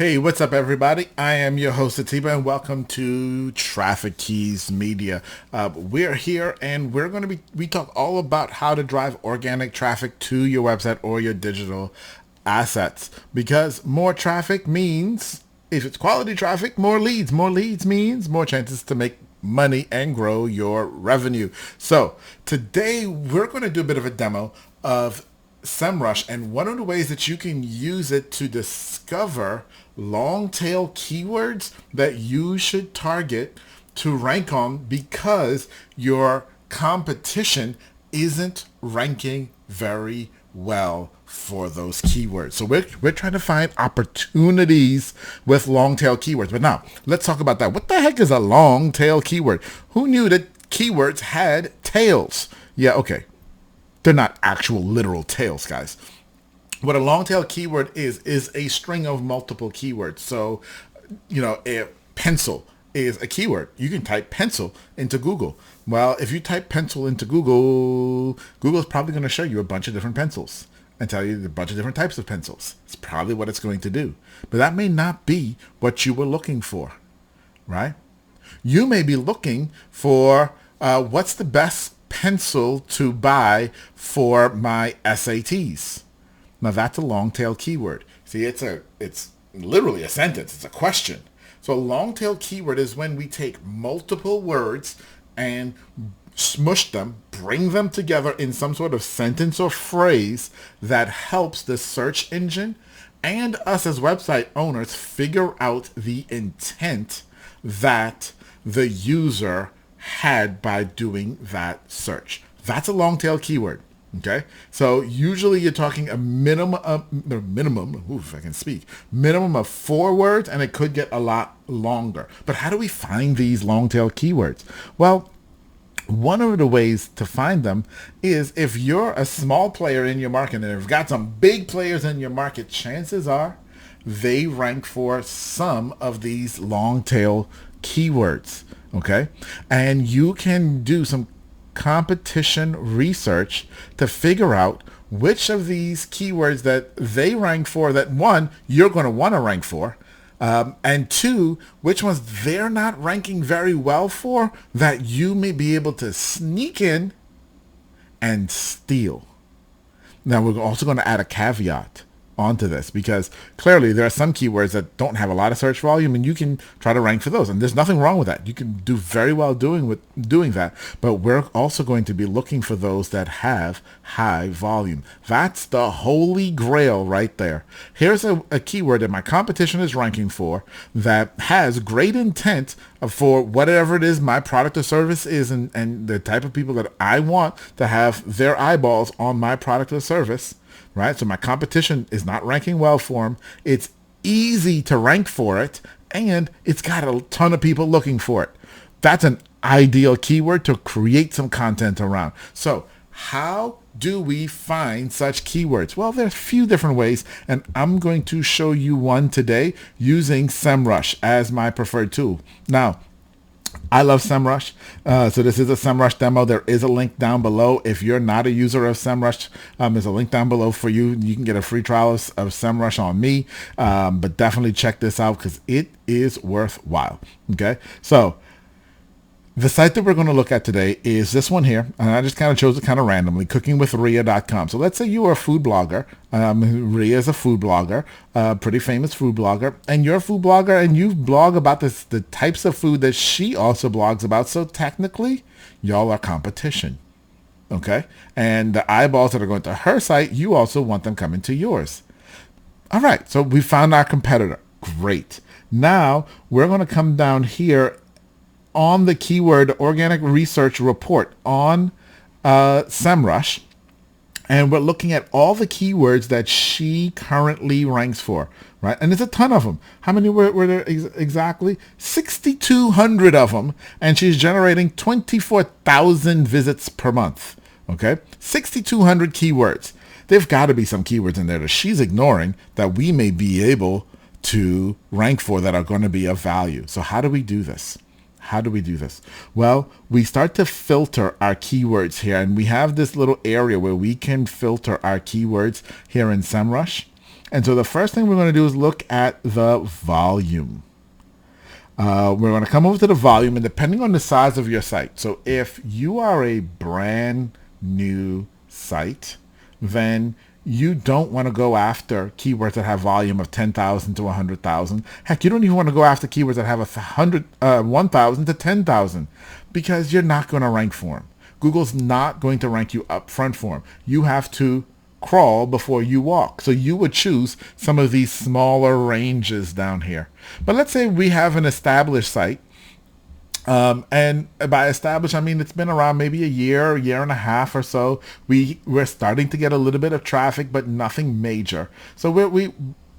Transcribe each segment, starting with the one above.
Hey, what's up, everybody? I am your host, Atiba, and welcome to Traffic Keys Media. We're here, and we're going to we talk all about how to drive organic traffic to your website or your digital assets. Because more traffic means, if it's quality traffic, more leads. More leads means more chances to make money and grow your revenue. So today we're going to do a bit of a demo of SEMRush, and one of the ways that you can use it to discover long tail keywords that you should target to rank on because your competition isn't ranking very well for those keywords. So we're trying to find opportunities with long tail keywords. But now let's talk about that. What the heck is a long tail keyword? Who knew that keywords had tails? Yeah, okay. They're not actual literal tails, guys. What a long tail keyword is a string of multiple keywords. So, a pencil is a keyword. You can type pencil into Google. Well, if you type pencil into Google, Google's probably going to show you a bunch of different pencils and tell you a bunch of different types of pencils. It's probably what it's going to do. But that may not be what you were looking for, right? You may be looking for what's the best pencil to buy for my SATs. Now that's a long tail keyword. See, it's literally a sentence. It's a question. So a long tail keyword is when we take multiple words and smush them, bring them together in some sort of sentence or phrase that helps the search engine and us as website owners figure out the intent that the user had by doing that search. That's a long tail keyword. Okay, so usually you're talking a minimum if I can speak, minimum of 4 words, and it could get a lot longer. But how do we find these long tail keywords? Well, one of the ways to find them is if you're a small player in your market and you've got some big players in your market, chances are they rank for some of these long tail keywords. Okay, and you can do some competition research to figure out which of these keywords that they rank for, that one, you're going to want to rank for, and two, which ones they're not ranking very well for that you may be able to sneak in and steal. Now, we're also going to add a caveat onto this because clearly there are some keywords that don't have a lot of search volume and you can try to rank for those, and there's nothing wrong with that. You can do very well doing that, but we're also going to be looking for those that have high volume. That's the holy grail right there. Here's a keyword that my competition is ranking for that has great intent for whatever it is my product or service is, and the type of people that I want to have their eyeballs on my product or service. Right, so my competition is not ranking well for them. It's easy to rank for it, and it's got a ton of people looking for it. That's an ideal keyword to create some content around. So how do we find such keywords? Well, there's a few different ways, and I'm going to show you one today using SEMRush as my preferred tool. Now, I love SEMRush. So this is a SEMRush demo. There is a link down below. If you're not a user of SEMRush, there's a link down below for you. You can get a free trial of SEMRush on me. But definitely check this out because it is worthwhile. Okay. So the site that we're going to look at today is this one here, and I just kind of chose it kind of randomly, cookingwithria.com. So let's say you are a food blogger. Ria is a food blogger, a pretty famous food blogger, and you're a food blogger, and you blog about the types of food that she also blogs about. So technically, y'all are competition, okay? And the eyeballs that are going to her site, you also want them coming to yours. All right, so we found our competitor. Great. Now, we're going to come down here on the keyword organic research report on SEMRush, and we're looking at all the keywords that she currently ranks for, right? And there's a ton of them. How many were there exactly? 6,200 of them, and she's generating 24,000 visits per month, okay? 6,200 keywords. There've got to be some keywords in there that she's ignoring that we may be able to rank for that are going to be of value. So how do we do this? How do we do this? Well, we start to filter our keywords here, and we have this little area where we can filter our keywords here in SEMRush. And so the first thing we're going to do is look at the volume. We're going to come over to the volume, and depending on the size of your site. So if you are a brand new site, then you don't want to go after keywords that have volume of 10,000 to 100,000. Heck, you don't even want to go after keywords that have 1,000 to 10,000 because you're not going to rank for them. Google's not going to rank you up front for them. You have to crawl before you walk. So you would choose some of these smaller ranges down here. But let's say we have an established site. And by established, I mean it's been around maybe a year and a half or so. We're starting to get a little bit of traffic, but nothing major. So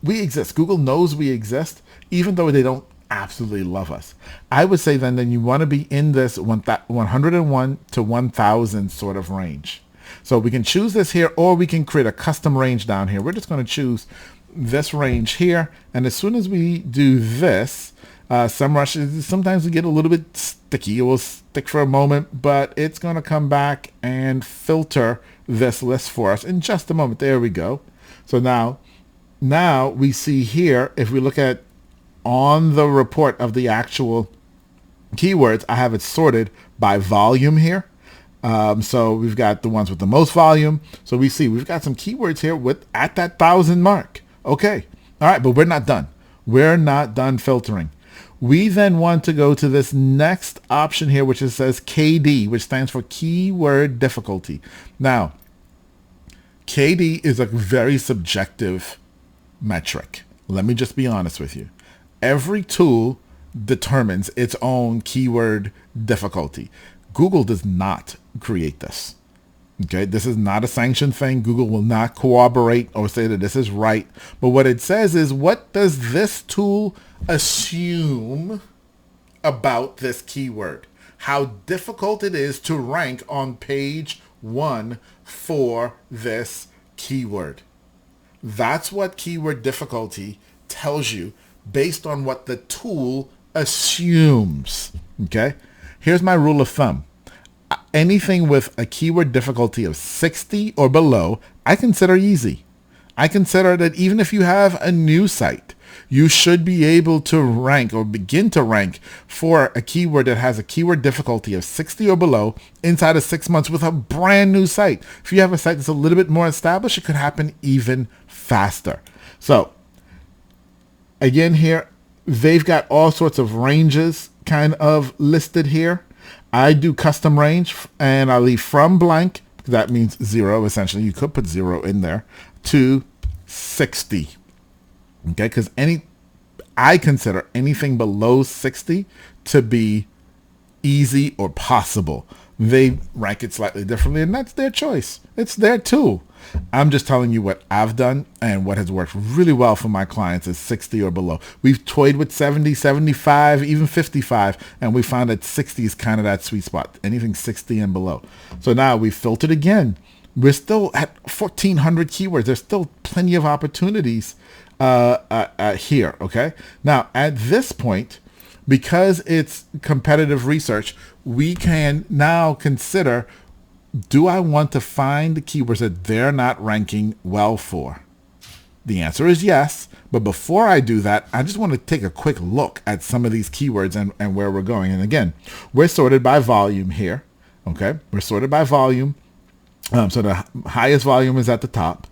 we exist. Google knows we exist, even though they don't absolutely love us. I would say then you want to be in this 101 to 1,000 sort of range. So we can choose this here, or we can create a custom range down here. We're just going to choose this range here. And as soon as we do this, SEMRush, sometimes we get a little bit sticky. It will stick for a moment, but it's going to come back and filter this list for us in just a moment. There we go. So now we see here, if we look at on the report of the actual keywords, I have it sorted by volume here. So we've got the ones with the most volume. So we see we've got some keywords here at that 1,000 mark. Okay. All right. But we're not done. We're not done filtering. We then want to go to this next option here, which says KD, which stands for keyword difficulty. Now, KD is a very subjective metric. Let me just be honest with you. Every tool determines its own keyword difficulty. Google does not create this. Okay, this is not a sanctioned thing. Google will not corroborate or say that this is right. But what it says is, what does this tool assume about this keyword? How difficult it is to rank on page 1 for this keyword. That's what keyword difficulty tells you based on what the tool assumes. Okay, here's my rule of thumb. Anything with a keyword difficulty of 60 or below, I consider easy. I consider that even if you have a new site, you should be able to rank or begin to rank for a keyword that has a keyword difficulty of 60 or below inside of 6 months with a brand new site. If you have a site that's a little bit more established, it could happen even faster. So again here, they've got all sorts of ranges kind of listed here. I do custom range, and I leave from blank. That means 0, essentially. You could put 0 in there, to 60. Okay, because I consider anything below 60 to be easy or possible. They rank it slightly differently, and that's their choice. It's their tool. I'm just telling you what I've done, and what has worked really well for my clients is 60 or below. We've toyed with 70, 75, even 55, and we found that 60 is kind of that sweet spot, anything 60 and below. So now we've filtered again. We're still at 1,400 keywords. There's still plenty of opportunities here, okay? Now, at this point, because it's competitive research, we can now consider, do I want to find the keywords that they're not ranking well for? The answer is yes. But before I do that, I just want to take a quick look at some of these keywords and where we're going. And again, we're sorted by volume here. Okay, we're sorted by volume. So the highest volume is at the top.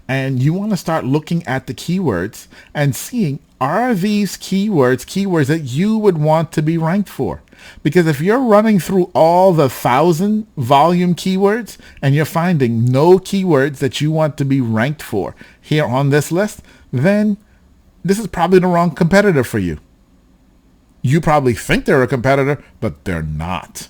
And you want to start looking at the keywords and seeing, are these keywords that you would want to be ranked for? Because if you're running through all the 1,000 volume keywords and you're finding no keywords that you want to be ranked for here on this list, then this is probably the wrong competitor for you. You probably think they're a competitor, but they're not.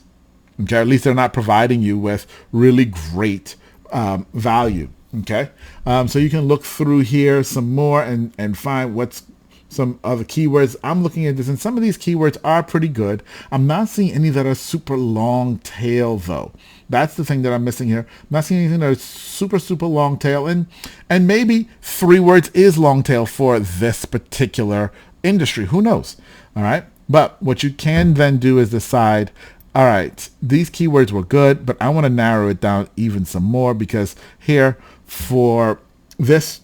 Okay, at least they're not providing you with really great value. Okay, so you can look through here some more and find what's some other keywords. I'm looking at this, and some of these keywords are pretty good. I'm not seeing any that are super long tail, though. That's the thing that I'm missing here. I'm not seeing anything that is super, super long tail. And maybe 3 words is long tail for this particular industry. Who knows? All right. But what you can then do is decide, all right, these keywords were good, but I want to narrow it down even some more, because here for this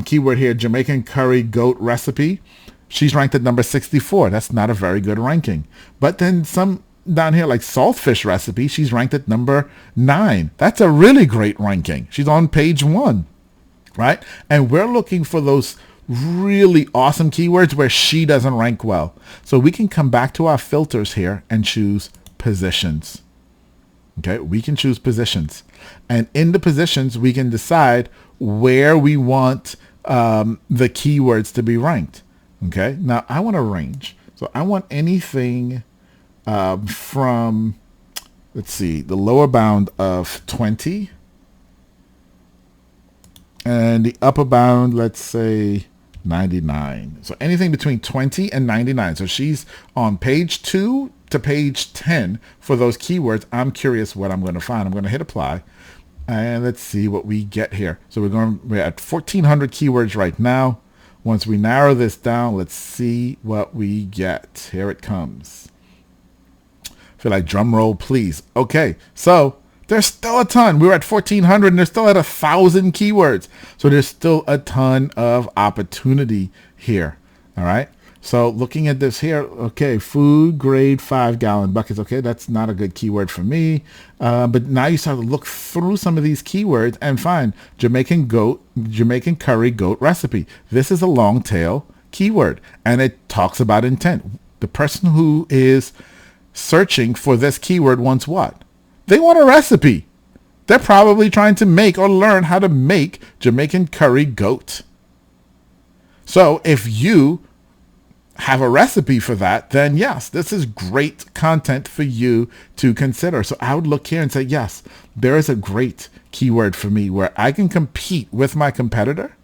keyword here, Jamaican curry goat recipe. She's ranked at number 64. That's not a very good ranking. But then some down here like saltfish recipe, she's ranked at number 9. That's a really great ranking. She's on page 1, right? And we're looking for those really awesome keywords where she doesn't rank well. So we can come back to our filters here and choose positions. Okay, we can choose positions. And in the positions, we can decide where we want the keywords to be ranked. Okay, now I want a range. So I want anything from, let's see, the lower bound of 20 and the upper bound, let's say 99. So anything between 20 and 99. So she's on page 2 to page 10 for those keywords. I'm curious what I'm going to find. I'm going to hit apply and let's see what we get here. So we're at 1,400 keywords right now. Once we narrow this down, let's see what we get. Here it comes. I feel like drum roll, please. Okay, so there's still a ton. We were at 1,400 and they're still at 1,000 keywords. So there's still a ton of opportunity here. All right. So looking at this here, okay, food grade 5-gallon buckets. Okay, that's not a good keyword for me. But now you start to look through some of these keywords and find Jamaican curry goat recipe. This is a long tail keyword and it talks about intent. The person who is searching for this keyword wants what? They want a recipe. They're probably trying to make or learn how to make Jamaican curry goat. So if you have a recipe for that, then yes, this is great content for you to consider. So I would look here and say, yes, there is a great keyword for me where I can compete with my competitor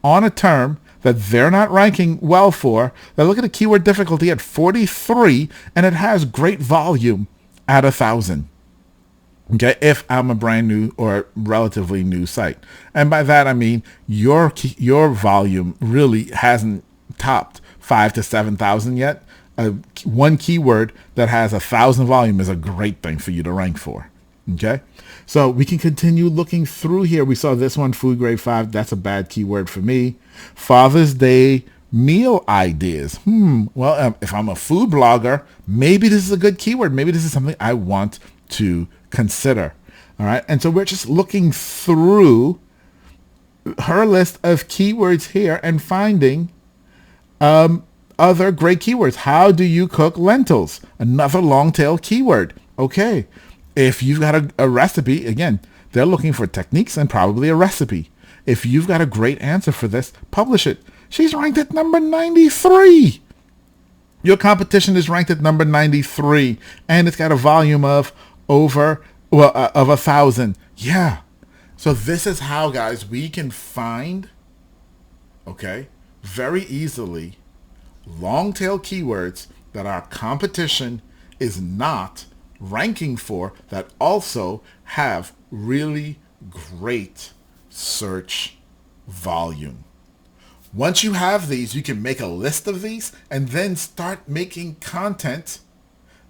on a term that they're not ranking well for. Now look at the keyword difficulty at 43 and it has great volume at 1,000. Okay, if I'm a brand new or relatively new site. And by that, I mean your volume really hasn't topped 5,000 to 7,000 yet. One keyword that has 1,000 volume is a great thing for you to rank for. Okay, so we can continue looking through here. We saw this one, food grade 5. That's a bad keyword for me. Father's Day meal ideas. Well, if I'm a food blogger, maybe this is a good keyword. Maybe this is something I want to consider. All right. And so we're just looking through her list of keywords here and finding other great keywords. How do you cook lentils? Another long tail keyword. Okay. If you've got a recipe, again, they're looking for techniques and probably a recipe. If you've got a great answer for this, publish it. She's ranked at number 93. Your competition is ranked at number 93 and it's got a volume of of 1,000. Yeah. So this is how, guys, we can find, okay, very easily long tail keywords that our competition is not ranking for that also have really great search volume. Once you have these, you can make a list of these and then start making content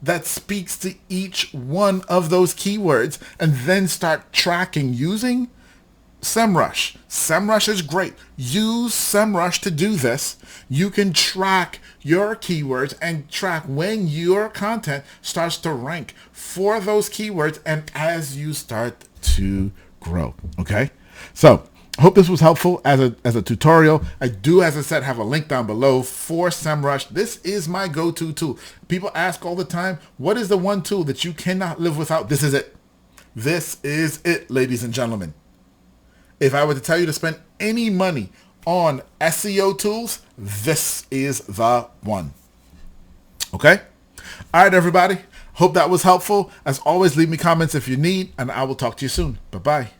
that speaks to each one of those keywords and then start tracking using SEMRush. SEMRush is great. Use SEMRush to do this. You can track your keywords and track when your content starts to rank for those keywords and as you start to grow. Okay? So I hope this was helpful as a tutorial. I do, as I said, have a link down below for SEMRush. This is my go-to tool. People ask all the time, what is the one tool that you cannot live without? This is it. This is it, ladies and gentlemen. If I were to tell you to spend any money on SEO tools, this is the one. Okay? All right, everybody. Hope that was helpful. As always, leave me comments if you need, and I will talk to you soon. Bye-bye.